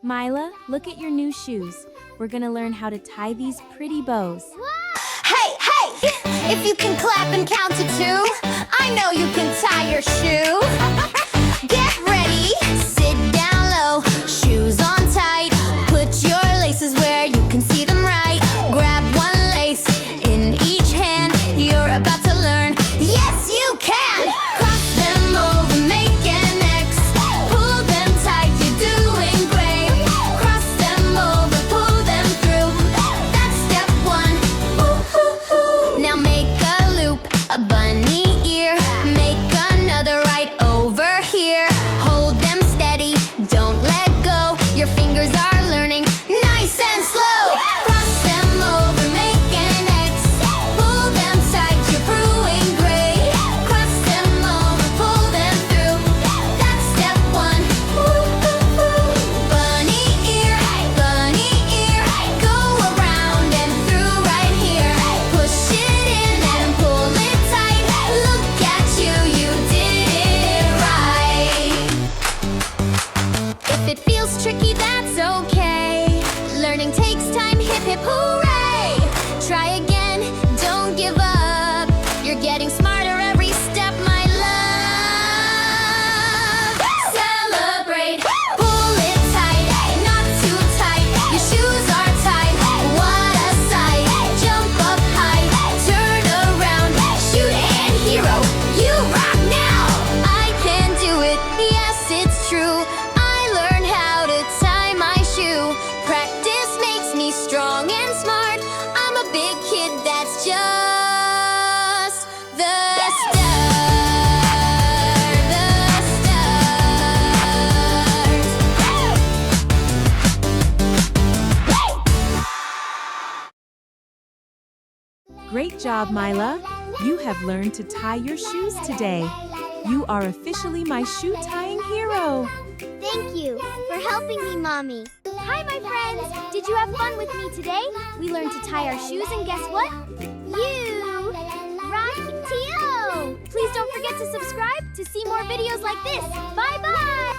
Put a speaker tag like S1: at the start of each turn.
S1: Mila, look at your new shoes. We're gonna learn how to tie these pretty bows.
S2: Hey, hey! If you can clap and count to 2, I know you can tie your shoe. Get ready, sit down low, shoes on tight. Put your laces where you can see them right. Grab one lace in each hand. You're about to learn, yes you can! Cross them over, make an X. Pull them tight, you're doing great. Cross them over, pull them through. That's step 1. Ooh, ooh, ooh. Now make a loop, a bunny ear. Make another right over here. Hold them steady, don't let go. Your fingers are learning, nice and slow. Cross them over, make an X. Pull them tight, you're doing great. Cross them over, pull them through. That's step 1. Ooh, ooh, ooh. Bunny ear, go around and through right here. Push it in and pull it tight. Look at you, you did it right. If it feels tricky, that's okay. Learning takes time, hip hip hooray. Try again, don't give up. You're getting smarter every step, my love. Celebrate, pull it tight, not too tight. Your shoes are tight, what a sight. Jump up high, turn around, shoot and hero. You rock now. I can do it, yes it's true. I learned how to tie my shoe. Practice makes me strong and smart. I'm a big kid that's just the start. The start.
S1: Great job, Mila. You have learned to tie your shoes today. You are officially my shoe tying hero.
S3: Thank you for helping me, Mommy. Hi, my friends. Did you have fun with me today? We learned to tie our shoes, and guess what? You rock T.O. Please don't forget to subscribe to see more videos like this. Bye-bye.